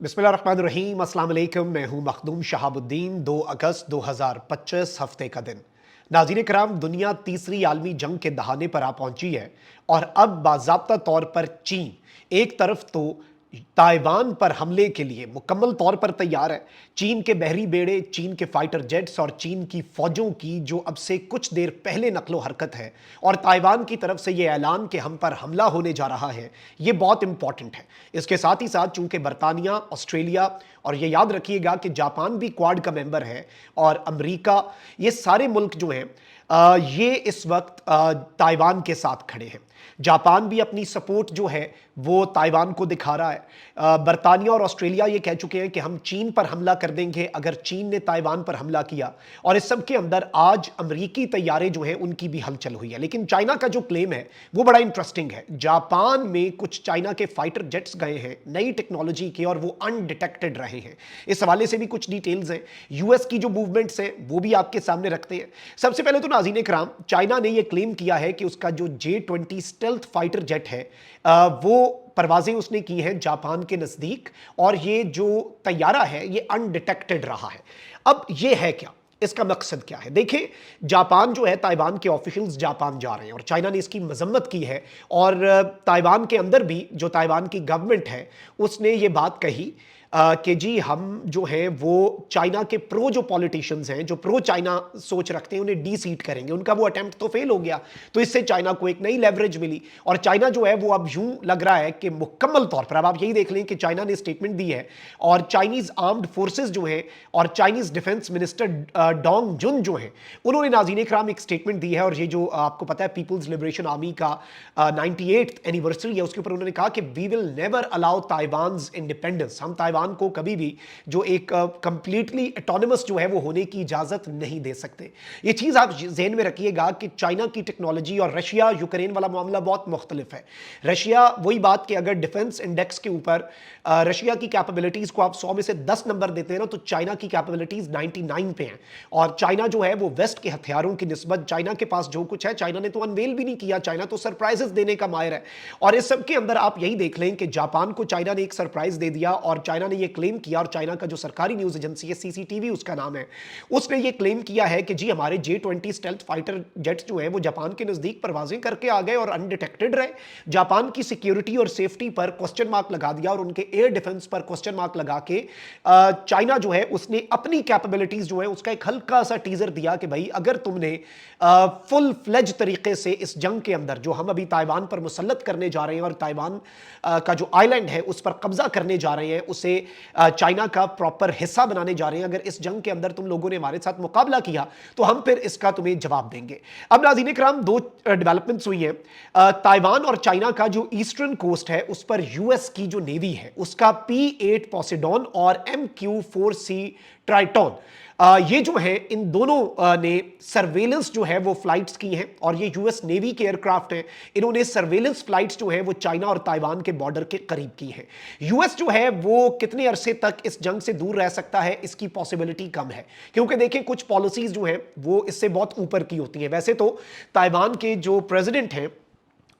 बिस्मिल्लाहिर्रहमानिर्रहीम, अस्सलाम वालेकुम। मैं हूं मखदूम शहाबुद्दीन। 2 अगस्त 2025 हफ्ते का दिन। नाज़रीन कराम, दुनिया तीसरी आलमी जंग के दहाने पर आ पहुंची है और अब बाज़ाब्ता तौर पर चीन एक तरफ तो ताइवान पर हमले के लिए मुकम्मल तौर पर तैयार है। चीन के बहरी बेड़े, चीन के फाइटर जेट्स और चीन की फौजों की जो अब से कुछ देर पहले नकलो हरकत है और ताइवान की तरफ से यह ऐलान कि हम पर हमला होने जा रहा है, यह बहुत इंपॉर्टेंट है। इसके साथ ही साथ चूंकि बरतानिया, ऑस्ट्रेलिया और यह याद रखिएगा कि जापान भी क्वाड का मेंबर है और अमेरिका, ये सारे मुल्क जो हैं ये इस वक्त ताइवान के साथ खड़े हैं। जापान भी अपनी सपोर्ट जो है वो ताइवान को दिखा रहा है। बरतानिया और ऑस्ट्रेलिया ये कह चुके हैं कि हम चीन पर हमला कर देंगे अगर चीन ने ताइवान पर हमला किया। और इस सब के अंदर आज अमेरिकी तैयारे जो हैं उनकी भी हलचल हुई है। लेकिन चाइना का जो क्लेम है वो बड़ा इंटरेस्टिंग है। जापान में कुछ चाइना के फाइटर जेट्स गए हैं नई टेक्नोलॉजी के और वो अनडिटेक्टेड रहे हैं। इस हवाले से भी कुछ डिटेल्स हैं। यूएस की जो मूवमेंट्स हैं वो भी आपके सामने रखते हैं। सबसे पहले तो नाज़रीन कराम, चाइना ने यह क्लेम किया है कि उसका जो J-20 स्टेल्थ फाइटर जेट है वो परवाजें उसने की हैं जापान के नजदीक और ये जो तैयारा है ये अनडिटेक्टेड रहा है। अब ये है क्या, इसका मकसद क्या है? देखिए, जापान जो है, ताइवान के ऑफिशियल्स जापान जा रहे हैं और चाइना ने इसकी मजम्मत की है। और ताइवान के अंदर भी जो ताइवान की गवर्नमेंट है उसने ये बात कही कि जी हम जो है वो चाइना के प्रो जो पॉलिटिशियंस हैं, जो प्रो चाइना सोच रखते हैं, उन्हें डी सीट करेंगे। उनका वो अटेम्प्ट तो फेल हो गया, तो इससे चाइना को एक नई लेवरेज मिली और चाइना जो है वो अब यूं लग रहा है कि मुकम्मल तौर पर, अब आप यही देख लें कि चाइना ने स्टेटमेंट दी है और चाइनीज आर्म्ड फोर्सेज जो है और चाइनीज डिफेंस मिनिस्टर डोंग जुन जो है उन्होंने नाज़रीन इकराम एक स्टेटमेंट दी है। और ये जो आपको पता है पीपल्स लिबरेशन आर्मी का 98th एनिवर्सरी है, उसके ऊपर उन्होंने कहा कि we will never allow Taiwan's independence, हम ताइवान को कभी भी जो एक कंप्लीटली ऑटोनमस जो है वो होने की इजाजत नहीं दे सकते। ये चीज आप ज़हन में रखिएगा कि चाइना की टेक्नोलॉजी और रशिया यूक्रेन वाला मामला बहुत मुख्तलिफ है। रशिया, वही बात कि अगर डिफेंस इंडेक्स के ऊपर रशिया की कैपेबिलिटीज को आप 100 में से 10 नंबर देते हैं ना, तो चाइना की कैपेबिलिटीज 99 पे हैं। और चाइना जो है वो वेस्ट के हथियारों की निस्बत, चाइना के पास जो कुछ है चाइना ने तो अनवेल भी नहीं किया, चाइना तो सरप्राइजेस देने का माहिर है। और इस सब के अंदर आप यही देख लें कि जापान को चाइना ने एक सरप्राइज दे दिया और चाइना ने यह क्लेम किया, और चाइना का जो सरकारी न्यूज एजेंसी है सीसीटीवी उसका नाम है, उसने यह क्लेम किया है कि जी हमारे J-20 स्टेल्थ फाइटर जेट्स जो है वो जापान के नजदीक परवाजें करके आ गए और अनडिटेक्टेड रहे। जापान की सिक्योरिटी और सेफ्टी पर क्वेश्चन मार्क लगा दिया और उनके एयर डिफेंस पर क्वेश्चन मार्क लगा के चाइना जो है उसने अपनी कैपेबिलिटीज जो है उसका एक हल्का सा टीजर दिया कि भाई अगर तुमने फुल फ्लेज तरीके से इस जंग के अंदर जो हम अभी ताइवान पर मुसल्लत करने जा रहे हैं और ताइवान का जो आइलैंड है उस पर कब्जा करने जा रहे हैं, उसे चाइना का प्रॉपर हिस्सा बनाने जा रहे हैं, अगर इस जंग के अंदर तुम लोगों ने हमारे साथ मुकाबला किया तो हम फिर इसका तुम्हें जवाब देंगे। अब नाज़रीन इकराम, दो डेवलपमेंट्स हुई हैं। ताइवान और चाइना का जो ईस्टर्न कोस्ट है उस पर यूएस की जो नेवी है उसका P-8 पोसेडॉन और MQ-4C ट्राइटॉन, ये जो है इन दोनों ने सर्वेलेंस जो है वो फ्लाइट्स की हैं और ये यूएस नेवी के एयरक्राफ्ट हैं। इन्होंने सर्वेलेंस फ्लाइट्स जो है वो चाइना और ताइवान के बॉर्डर के करीब की हैं। यूएस जो है वो कितने अरसे तक इस जंग से दूर रह सकता है, इसकी पॉसिबिलिटी कम है, क्योंकि देखिए कुछ पॉलिसीज जो है वो इससे बहुत ऊपर की होती हैं। वैसे तो ताइवान के जो प्रेसिडेंट हैं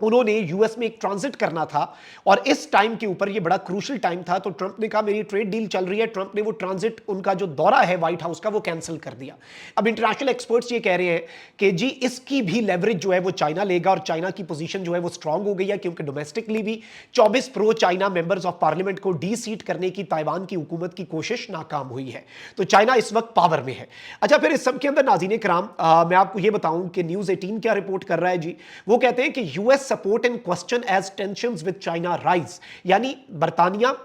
उन्होंने यूएस में एक ट्रांजिट करना था और इस टाइम के ऊपर ये बड़ा क्रूशल टाइम था, तो ट्रंप ने कहा मेरी ट्रेड डील चल रही है, ट्रंप ने वो ट्रांजिट, उनका जो दौरा है व्हाइट हाउस का, वो कैंसिल कर दिया। अब इंटरनेशनल एक्सपर्ट्स ये कह रहे हैं कि जी इसकी भी लेवरेज जो है वो चाइना लेगा और चाइना की पोजीशन जो है वो स्ट्रांग हो गई है, क्योंकि डोमेस्टिकली भी 24 pro China members of parliament को डी सीट करने की ताइवान की हुकूमत की कोशिश नाकाम हुई है, तो चाइना इस वक्त पावर में है। अच्छा, फिर इस सब के अंदर नाज़रीन कराम मैं आपको ये बताऊं कि न्यूज 18 क्या रिपोर्ट कर रहा है जी, वो कहते हैं कि US support in question as tensions with China rise, यानी बरतानिया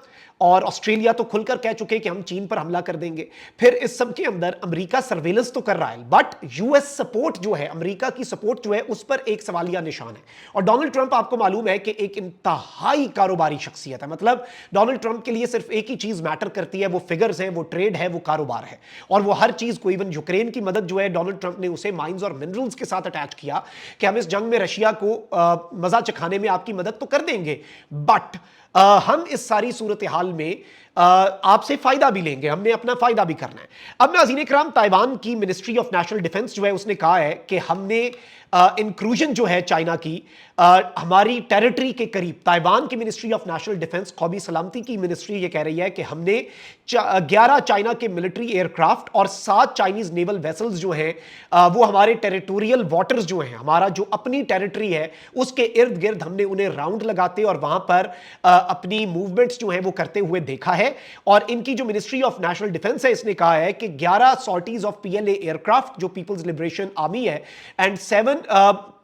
और ऑस्ट्रेलिया तो खुलकर कह चुके कि हम चीन पर हमला कर देंगे। फिर इस सब के अंदर अमेरिका सर्वेलेंस तो कर रहा है, बट यूएस सपोर्ट जो है, अमेरिका की सपोर्ट जो है उस पर एक सवालिया निशान है। और डोनाल्ड ट्रंप आपको मालूम है कि एक इंतहाई कारोबारी शख्सियत है, मतलब डोनाल्ड ट्रंप के लिए सिर्फ एक ही चीज मैटर करती है, वो फिगर्स है, वो ट्रेड है, वो कारोबार है। और वो हर चीज को, इवन यूक्रेन की मदद जो है डोनाल्ड ट्रंप ने उसे माइंस और मिनरल्स के साथ अटैच किया कि हम इस जंग में रशिया को मजा चखाने में आपकी मदद तो कर देंगे, बट हम इस सारी सूरत हाल में आपसे फायदा भी लेंगे, हमने अपना फायदा भी करना है। अब नाज़रीन इकराम, ताइवान की मिनिस्ट्री ऑफ नेशनल डिफेंस जो है उसने कहा है कि हमने इंक्लूजन जो है चाइना की हमारी टेरिटरी के करीब, ताइवान की मिनिस्ट्री ऑफ नेशनल डिफेंस, कौमी सलामती की मिनिस्ट्री ये कह रही है कि हमने 11 चाइना के मिलिट्री एयरक्राफ्ट और 7 चाइनीज नेवल वेसल्स जो हैं वो हमारे टेरिटोरियल वाटर्स जो हैं, हमारा जो अपनी टेरिटरी है उसके इर्द गिर्द हमने उन्हें राउंड लगाते और वहां पर अपनी मूवमेंट्स जो हैं वो करते हुए देखा है। और इनकी जो मिनिस्ट्री ऑफ नेशनल डिफेंस है इसने कहा है कि 11 सॉर्टीज ऑफ पीएलए एयरक्राफ्ट जो पीपल्स लिबरेशन आर्मी है and 7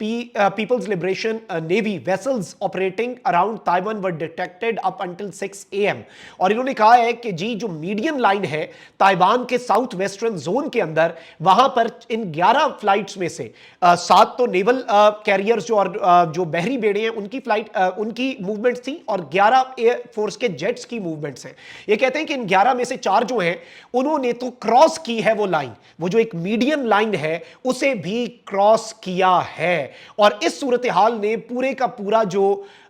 people's liberation navy vessels operating around Taiwan were detected up until 6 AM। और इन्होंने कहा है कि जी जो मीडियम लाइन है ताइवान के साउथ वेस्टर्न जोन के अंदर, वहां पर इन 11 फ्लाइट्स में से 7 तो नेवल कैरियर्स जो और जो बहरी बेड़े हैं उनकी फ्लाइट उनकी मूवमेंट्स थी और 11 एयर फोर्स के जेट्स की मूवमेंट्स हैं। ये कहते हैं कि इन 11 में से 4 जो हैं उन्होंने तो क्रॉस की है वो लाइन, वो जो एक मीडियम लाइन है उसे भी क्रॉस किया है। और इस सूरत हाल ने पूरे का पूरा जो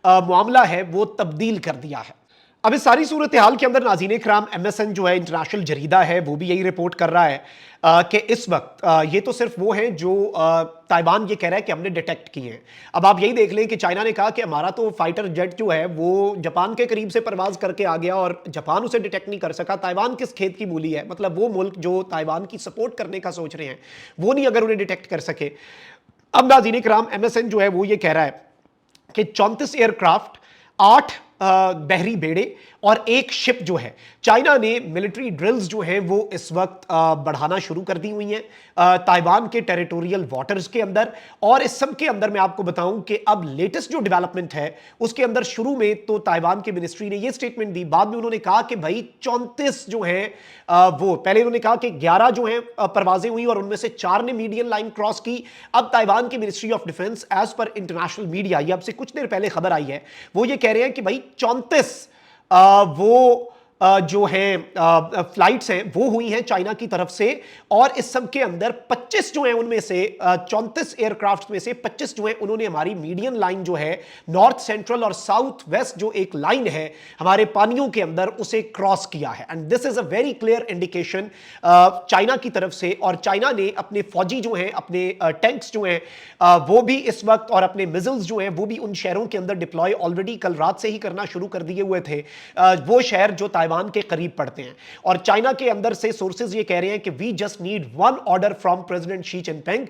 मामला है वो तब्दील कर दिया है। अब इस सारी सूरत हाल के अंदर नाज़रीन इकराम, MSN जो है इंटरनेशनल जरीदा है वो भी यही रिपोर्ट कर रहा है कि इस वक्त ये तो सिर्फ वो हैं जो ताइवान ये कह रहा है कि हमने डिटेक्ट किए हैं। अब आप यही देख लें कि चाइना ने कहा कि हमारा तो फाइटर जेट जो है वो जापान के करीब से परवाज करके आ गया और जापान उसे डिटेक्ट नहीं कर सका। ताइवान किस खेत की मूली है, मतलब वो मुल्क जो ताइवान की सपोर्ट करने का सोच रहे हैं वो नहीं अगर उन्हें डिटेक्ट कर सके। अब नाज़रीन इकराम, MSN जो है वो ये कह रहा है कि 34 एयरक्राफ्ट, 8 बहरी बेड़े और 1 शिप जो है, चाइना ने मिलिट्री ड्रिल्स जो हैं वो इस वक्त बढ़ाना शुरू कर दी हुई हैं ताइवान के टेरिटोरियल वाटर्स के अंदर। और इस सब के अंदर मैं आपको बताऊं कि अब लेटेस्ट जो डेवलपमेंट है उसके अंदर शुरू में तो ताइवान की मिनिस्ट्री ने ये स्टेटमेंट दी, बाद में उन्होंने कहा कि भाई 34 जो हैं वो, पहले उन्होंने कहा कि 11 जो हैं परवाजें हुई और उनमें से 4 ने मीडियन लाइन क्रॉस की। अब ताइवान की ministry of defence as per international media, ये अब से कुछ देर पहले खबर आई है, वो ये कह रहे हैं कि भाई 34 वो जो है फ्लाइट्स हैं वो हुई हैं चाइना की तरफ से। और इस सब के अंदर 25 जो हैं उनमें से 34 एयरक्राफ्ट में से 25 जो हैं उन्होंने हमारी मीडियन लाइन जो है नॉर्थ सेंट्रल और साउथ वेस्ट जो एक लाइन है हमारे पानियों के अंदर उसे क्रॉस किया है। And this is a very clear indication China की तरफ से। और चाइना ने अपने फौजी जो हैं, अपने टैंक्स जो हैं वो भी इस वक्त और अपने मिसाइल्स जो हैं वो भी उन शहरों के अंदर डिप्लॉय ऑलरेडी कल रात से ही करना शुरू कर दिए हुए थे, वो शहर जो ताइवान के करीब पड़ते हैं। और चाइना के अंदर से सोर्सेज ये कह रहे हैं कि we just need one order from president Xi Jinping,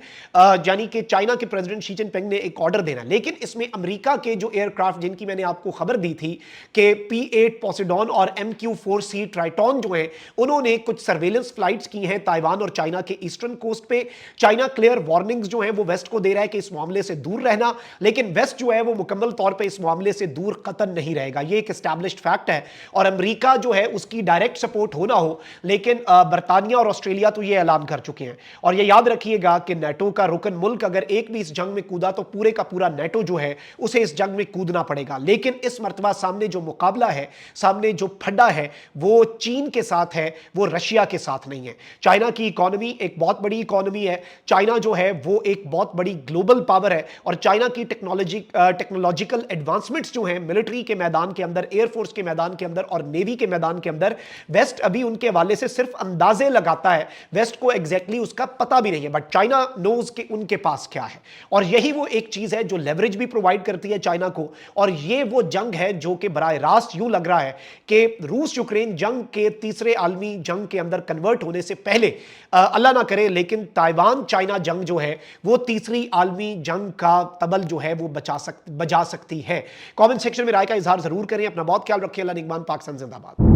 यानी कि चाइना के प्रेसिडेंट शी जिनपिंग ने एक ऑर्डर देना। लेकिन इसमें अमेरिका के जो एयरक्राफ्ट जिनकी मैंने आपको खबर दी थी कि P-8 पोसिडॉन और MQ-4C ट्राइटॉन जो है उन्होंने कुछ सर्वेलेंस फ्लाइट्स की हैं ताइवान और चाइना के ईस्टर्न कोस्ट पे। चाइना क्लियर वार्निंग्स जो है वो वेस्ट को दे रहा है कि इस मामले से दूर रहना, लेकिन वेस्ट जो है वो मुकम्मल तौर पर इस मामले से दूर कतन नहीं रहेगा। ये एक एस्टैब्लिश्ड फैक्ट है। और अमेरिका जो है उसकी डायरेक्ट सपोर्ट हो ना हो, लेकिन बरतानिया और ऑस्ट्रेलिया तो ये ऐलान कर चुके हैं। और ये याद रखिएगा कि नेटो का रुकन मुल्क अगर एक भी इस जंग में कूदा तो पूरे का पूरा नेटो जो है उसे इस जंग में कूदना पड़ेगा। लेकिन इस मर्तबा सामने जो मुकाबला है, सामने जो फड्डा है वो चीन के साथ है, वो रशिया के साथ नहीं है। चाइना की इकोनॉमी एक बहुत बड़ी इकोनॉमी है, चाइना जो है वो एक बहुत बड़ी ग्लोबल पावर है। और चाइना की टेक्नोलॉजिकल एडवांसमेंट्स जो हैं मिलिट्री के मैदान के अंदर, एयरफोर्स के मैदान के अंदर और नेवी के मैदान के अंदर, वेस्ट अभी उनके हवाले से सिर्फ अंदाजे लगाता है, वेस्ट को एग्जैक्टली उसका पता भी नहीं है। बट चाइना नोज कि उनके पास क्या है। और यही वो एक चीज है जो लेवरेज भी प्रोवाइड करती है चाइना को। और ये वो जंग है जो कि बराह रास्त यूं लग रहा है कि रूस यूक्रेन जंग के तीसरे आलमी जंग के अंदर कन्वर्ट होने से पहले, अल्लाह ना करे, लेकिन ताइवान चाइना जंग जो है वो तीसरी आलमी जंग का तबल जो है वो बजा सकती है। कमेंट सेक्शन में राय का इजहार जरूर करें। अपना बहुत ख्याल रखिए। अल्लाह निगहबान। पाकिस्तान जिंदाबाद।